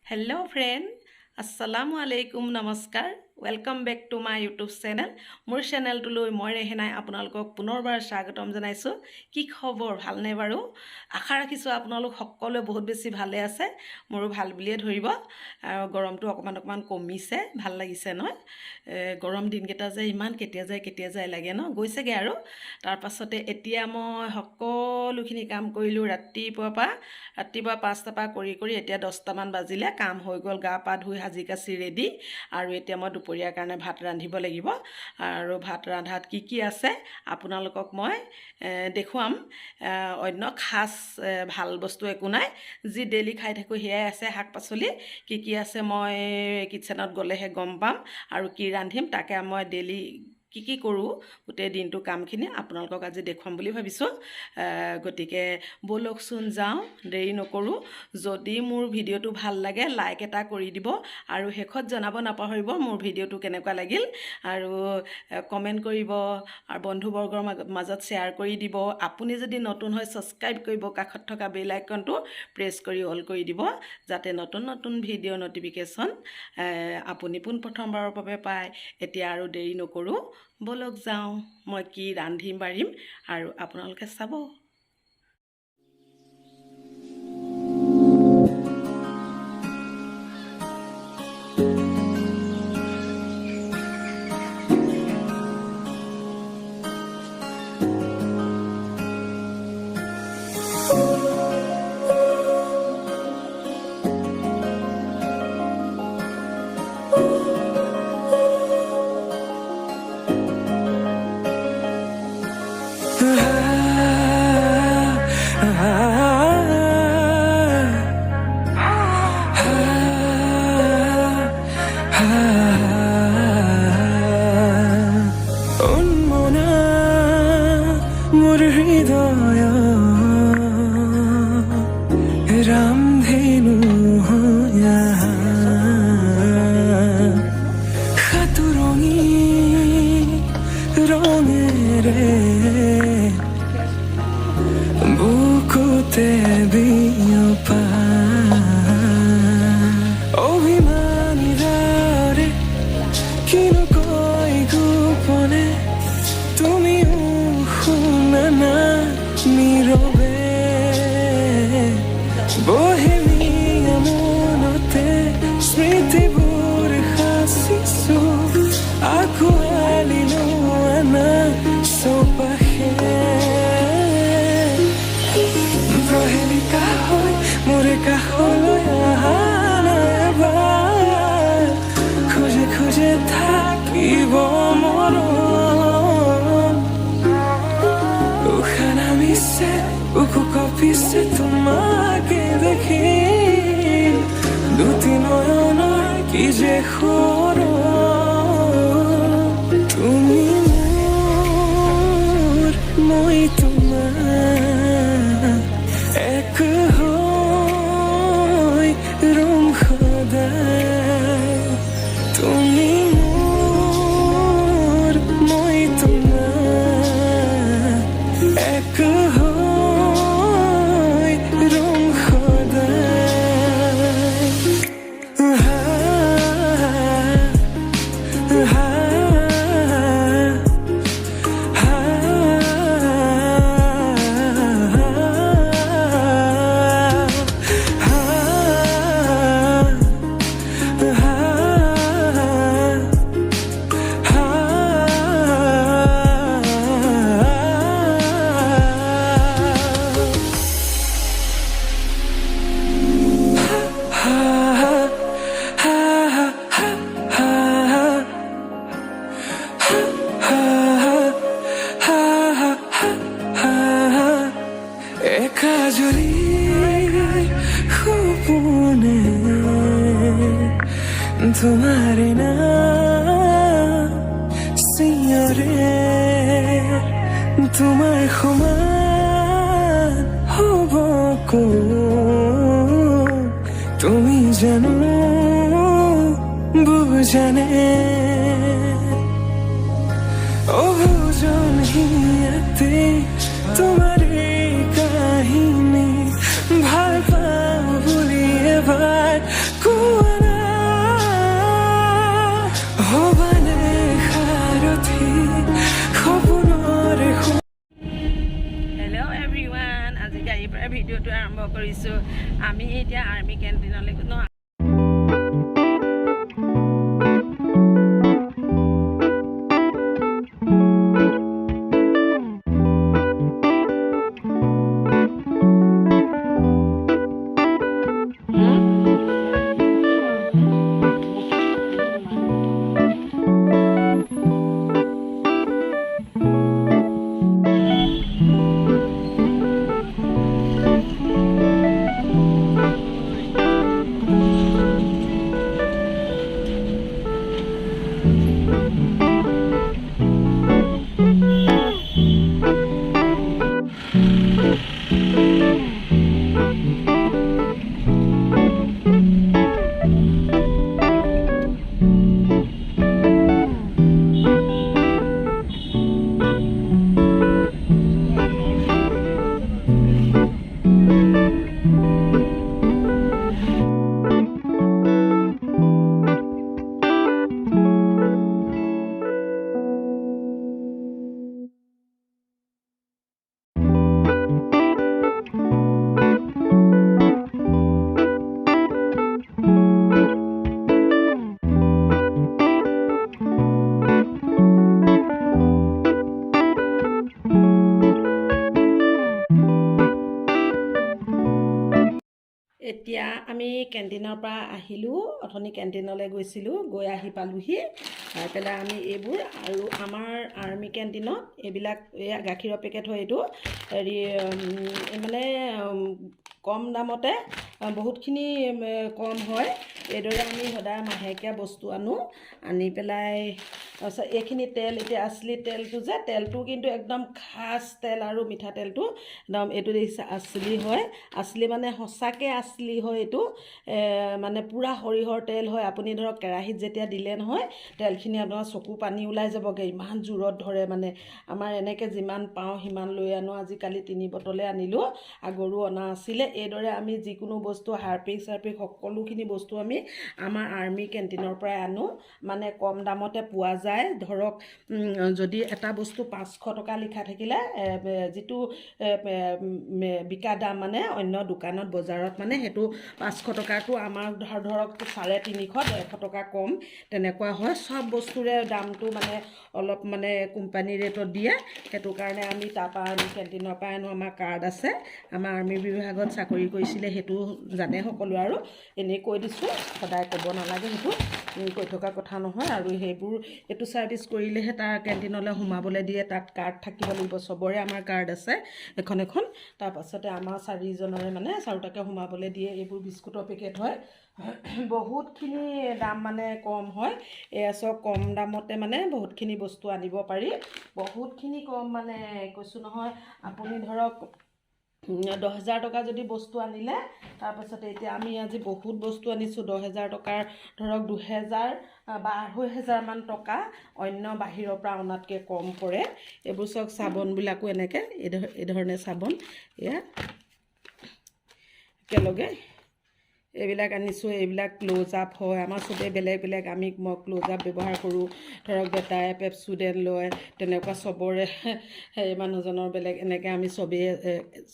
Hello friend, Assalamu alaikum, namaskar. Welcome back to my YouTube channel. মোৰ চেনেলটোলৈ মই ৰেহেনাই আপোনালোকক পুনৰবাৰ স্বাগতম জনাইছো। কি খবৰ ভালনে বাৰু? আশা ৰাখিছো আপোনালোক সকলোৱে বহুত বেছি ভালে আছে। মোৰো ভাল বুলিয়ে ধৰিব। আৰু গৰমটো অকমান কমিছে, ভাল লাগিছে নহয়। গৰম দিনকেইটা যে ইমান কেতিয়া যায় লাগে ন, গৈছেগে আৰু। তাৰ পাছতে এতিয়া মই সকলোখিনি কাম কৰিলো ৰাতিপুৱা 5টা পৰা কৰি এতিয়া 10টা মান বাজিলে, কাম হৈ গ'ল, গা পা ধুই সাজি কাচি ৰেডি। আৰু এতিয়া মই দুপৰীয়াৰ কাৰণে ভাত ৰান্ধিব লাগিব। আৰু ভাত ৰান্ধাত কি আছে আপোনালোকক মই দেখুৱাম। অন্য খাস ভাল বস্তু একো নাই, যি ডেইলি খাই থাকো সেয়াই আছে। শাক পাচলি কি আছে মই কিচেনত গ'লেহে গম পাম, আৰু কি ৰান্ধিম তাকে মই ডেইলি কি কৰোঁ গোটেই দিনটো কামখিনি আপোনালোকক আজি দেখুৱাম বুলি ভাবিছোঁ। গতিকে ব'লকচোন যাওঁ, দেৰি নকৰোঁ। যদি মোৰ ভিডিঅ'টো ভাল লাগে লাইক এটা কৰি দিব, আৰু শেষত জনাব নাপাহৰিব মোৰ ভিডিঅ'টো কেনেকুৱা লাগিল, আৰু কমেণ্ট কৰিব, আৰু বন্ধুবৰ্গৰ মাজত শ্বেয়াৰ কৰি দিব। আপুনি যদি নতুন হয় ছাবস্ক্ৰাইব কৰিব, কাষত থকা বেল আইকনটো প্ৰেছ কৰি অল কৰি দিব, যাতে নতুন ভিডিঅ' নটিফিকেশ্যন আপুনি পোনপ্ৰথমবাৰৰ বাবে পায়। এতিয়া আৰু দেৰি নকৰোঁ, ব'লক যাওঁ, মই কি ৰান্ধিম বাঢ়িম আৰু আপোনালোকে চাব। ৰামধেনু হইয়া খাতু ৰঙেৰ বুকুতে বিয়পা অভিমানীৰা ৰে কিনো কই গোপনে তুমি শুনা না নীৰবে Bohemia monote smritiবোৰ সাঁচিছো আকুৱালি লোৱানা চৌপাশে প্ৰহেলিকা হৈ মোৰ কাষলৈ অহা এবাৰ খোজে থাকিব মৰম উশাহ নামিছে বুকু কঁপিছে তোমাকে দেখি দুটি নয়নৰ কি যে তুমি মোৰ মই তোমাৰ এক হৈ ৰম সদায় তুমি মোৰ মই তোমাৰ এক কাজলি সপোনে তোমাৰ নাম সিঁয়ৰে তোমাৰ সমান হ'ব তুমি জানো বুজানে অবুজন হিয়াতে তোমাৰ কাহিনী ভাল পাওঁ বুলি এবাৰ এতিয়া আৰ্মি কেণ্টিনলৈ ন এতিয়া আমি কেণ্টিনৰ পৰা আহিলোঁ অথনি কেণ্টিনলৈ গৈছিলোঁ গৈ আহি পালোহি পাই পেলাই আমি এইবোৰ আৰু আমাৰ আৰ্মি কেণ্টিনত এইবিলাক এয়া গাখীৰৰ পেকেট হয় এইটো হেৰি মানে কম দামতে বহুতখিনি কম হয় এইদৰে আমি সদায় মাহেকীয়া বস্তু আনো আনি পেলাই তাৰপিছত এইখিনি তেল এতিয়া আচলি তেলটো যে তেলটো কিন্তু একদম খাচ তেল আৰু মিঠাতেলটো একদম এইটো আচলি হয় আচলি মানে সঁচাকৈ আচলি হয় এইটো মানে পূৰা সৰিয়হৰ তেল হয় আপুনি ধৰক কেৰাহীত যেতিয়া দিলে নহয় তেলখিনি আপোনাৰ চকু পানী ওলাই যাবগৈ ইমান জোৰত ধৰে মানে আমাৰ এনেকৈ যিমান পাওঁ সিমান লৈ আনো আজিকালি 3 বটলে আনিলোঁ আগৰো অনা আছিলে এইদৰে আমি যিকোনো বস্তু হাৰপিক চাৰপিক সকলোখিনি বস্তু আমি আমাৰ আৰ্মি কেণ্টিনৰ পৰাই আনো মানে কম দামতে পোৱা যায় ধৰক যদি এটা বস্তু 500 টকা লিখা থাকিলে যিটো বিকা দাম মানে অন্য দোকানত বজাৰত মানে সেইটো 500 টকাটো আমাৰ ধৰক 350 150 টকা কম তেনেকুৱা হয় সব বস্তুৰে দামটো মানে অলপ মানে কোম্পানী ৰেটত দিয়ে সেইটো কাৰণে আমি তাৰপৰা আৰ্মি কেণ্টিনৰ পৰা আনো আমাৰ কাৰ্ড আছে আমাৰ আৰ্মি বিভাগত চাকৰি কৰিছিলে সেইটো জানে সকলো আৰু এনেই কৈ দিছোঁ সদায় ক'ব নালাগে সেইটো কৈ থকা কথা নহয় আৰু সেইবোৰ এইটো ছাৰ্ভিচ কৰিলেহে তাৰ কেণ্টিনলৈ সোমাবলৈ দিয়ে তাত কাৰ্ড থাকিব লাগিব চবৰে আমাৰ কাৰ্ড আছে এখন এখন তাৰপাছতে আমাৰ 4জনৰে মানে 4টাকে সোমাবলৈ দিয়ে এইবোৰ বিস্কুটৰ পেকেট হয় বহুতখিনি দাম মানে কম হয় এয়া চব কম দামতে মানে বহুতখিনি বস্তু আনিব পাৰি বহুতখিনি কম মানে কৈছোঁ নহয় আপুনি ধৰক 10,000 টকা যদি বস্তু আনিলে তাৰপাছতে এতিয়া আমি আজি বহুত বস্তু আনিছোঁ 10,000 টকাৰ ধৰক 2,000 বা 2,500 মান টকা অন্য বাহিৰৰ পৰা অনাতকৈ কম পৰে এইবোৰ চব চাবোনবিলাকো এনেকৈ এই ধৰণে চাবোন এয়া একেলগে এইবিলাক আনিছোঁ এইবিলাক ক্লোজ আপ হয় আমাৰ চবেই বেলেগ বেলেগ মই ক্লোজ আপ ব্যৱহাৰ কৰোঁ ধৰক বেটাই পেপচুডেণ্ট লয় তেনেকুৱা চবৰে সেই মানুহজনৰ বেলেগ এনেকৈ আমি চবেই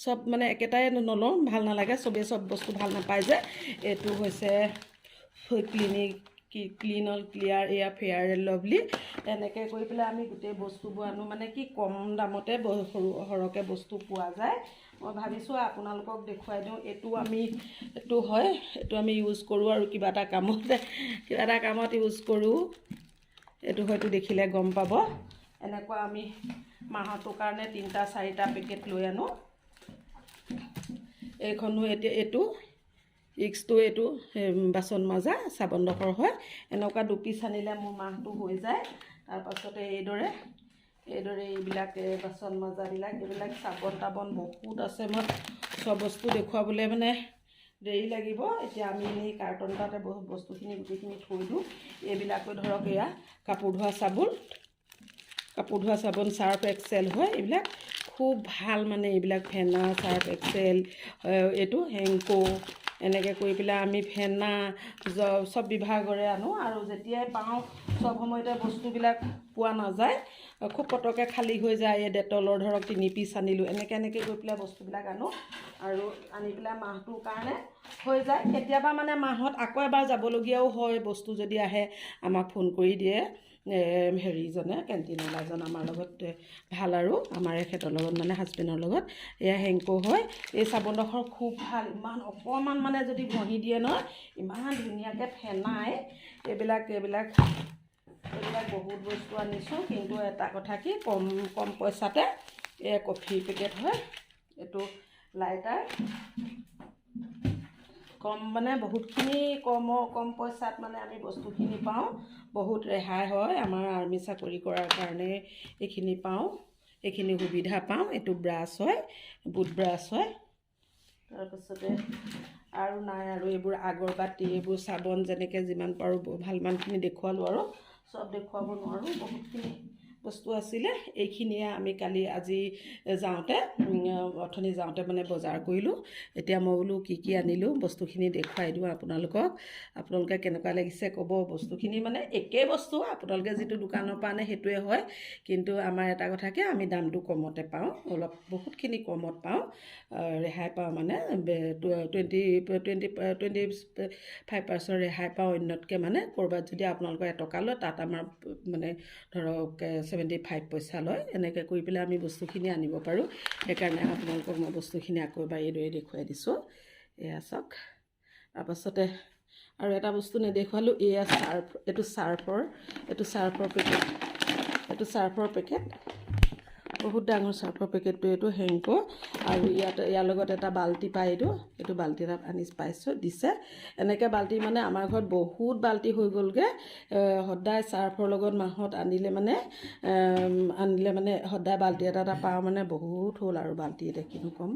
চব মানে একেটাই নলওঁ ভাল নালাগে চবেই চব বস্তু ভাল নাপায় যে এইটো হৈছে ক্লিন অল ক্লিয়াৰ এয়া ফেয়াৰ এণ্ড লভলি এনেকৈ কৰি পেলাই আমি গোটেই বস্তুবোৰ আনো মানে কি কম দামতে সৰহকৈ বস্তু পোৱা যায় মই ভাবিছোঁ আপোনালোকক দেখুৱাই দিওঁ এইটো হয় এইটো আমি ইউজ কৰোঁ আৰু কিবা এটা কামত ইউজ কৰোঁ এইটো হয়তো দেখিলে গম পাব এনেকুৱা আমি মাহটোৰ কাৰণে 3টা 4টা পেকেট লৈ আনো এইখনো এতিয়া এইটো ইক্সটো এইটো বাচন মাজা চাবোনডোখৰ হয় এনেকুৱা 2 পিচ আনিলে মোৰ মাহটো হৈ যায় তাৰপাছতে এইদৰে এইবিলাক বাচন মাজাবিলাক এইবিলাক চাবোন তাবোন বহুত আছে মই সব বস্তু দেখুৱাবলৈ মানে দেৰি লাগিব এতিয়া আমি এই কাৰ্টন এটাতে বহুত বস্তুখিনি গোটেইখিনি থৈ দিওঁ এইবিলাকো ধৰক এয়া কাপোৰ ধোৱা চাবোন সাৰ্ফ এক্সেল হয় এইবিলাক খুব ভাল মানে এইবিলাক ফেনা সাৰ্ফ এক্সেল এইটো হেংকো এনেকৈ কৰি পেলাই আমি ফেনা সব বিভাগৰে আনো আৰু যেতিয়াই পাওঁ সব সময়তে বস্তুবিলাক পোৱা নাযায় খুব পটকৈ খালী হৈ যায় এই ডেটলৰ ধৰক 3 পিচ আনিলোঁ এনেকৈ কৰি পেলাই বস্তুবিলাক আনো আৰু আনি পেলাই মাহটোৰ কাৰণে হৈ যায়। কেতিয়াবা মানে মাহত আকৌ এবাৰ যাবলগীয়াও হয়, বস্তু যদি আহে আমাক ফোন কৰি দিয়ে হেৰিজনে, কেণ্টিনৱালাজন আমাৰ লগত ভাল, আৰু আমাৰ এখেতৰ লগত মানে হাজবেণ্ডৰ লগত এয়া হেংকো হয়। এই চাবোনডোখৰ খুব ভাল, ইমান অকণমান মানে যদি ঘঁহি দিয়ে নহয় ইমান ধুনীয়াকৈ ফেনাই। এইবিলাক বহুত বস্তু আনিছোঁ, কিন্তু এটা কথা কি কম পইচাতে কফি পেকেট হয়, এইটো লাইটাৰ মানে বহুতখিনি কম পইচাত মানে আমি বস্তুখিনি পাওঁ, বহুত ৰেহাই হয়। আমাৰ আৰ্মি চাকৰি কৰাৰ কাৰণে এইখিনি পাওঁ, এইখিনি সুবিধা পাওঁ। এইটো ব্ৰাছ হয়, বুট ব্ৰাছ হয়। তাৰপাছতে আৰু নাই, আৰু এইবোৰ আগৰবাতি, এইবোৰ চাবোন, যেনেকৈ যিমান পাৰোঁ ভালমানখিনি দেখুৱালোঁ, আৰু চব দেখুৱাব নোৱাৰোঁ, বহুতখিনি বস্তু আছিলে। এইখিনিয়ে আমি আজি যাওঁতে অথনি যাওঁতে মানে বজাৰ কৰিলোঁ। এতিয়া মই বোলো কি আনিলোঁ বস্তুখিনি দেখুৱাই দিওঁ আপোনালোকক। আপোনালোকে কেনেকুৱা লাগিছে ক'ব। বস্তুখিনি মানে একেই বস্তু, আপোনালোকে যিটো দোকানৰ পৰা আনে সেইটোৱে হয়, কিন্তু আমাৰ এটা কথা কি আমি দামটো কমতে পাওঁ, বহুতখিনি কমত পাওঁ, ৰেহাই পাওঁ, মানে 25% ৰেহাই পাওঁ অন্যতকৈ। মানে ক'ৰবাত যদি আপোনালোকৰ এটকা লয়, তাত আমাৰ মানে ধৰক 75 পইচা লয়। এনেকৈ কৰি পেলাই আমি বস্তুখিনি আনিব পাৰোঁ। সেইকাৰণে আপোনালোকক মই বস্তুখিনি আকৌ এবাৰ এইদৰে দেখুৱাই দিছোঁ। এয়া চাওক। তাৰপাছতে আৰু এটা বস্তু নেদেখুৱালোঁ, এয়া চাৰ্ফ। এইটো চাৰ্ফৰ পেকেট, বহুত ডাঙৰ চাৰ্ফৰ পেকেটটো। এইটো হেংকো, আৰু ইয়াৰ লগত এটা বাল্টি পায়। এইটো বাল্টি এটা দিছে। এনেকৈ বাল্টি মানে আমাৰ ঘৰত বহুত বাল্টি হৈ গ'লগৈ। সদায় চাৰ্ফৰ লগত মাহত আনিলে মানে সদায় বাল্টি এটা পাওঁ, মানে বহুত হ'ল আৰু বাল্টি এতিয়া কিনো ক'ম।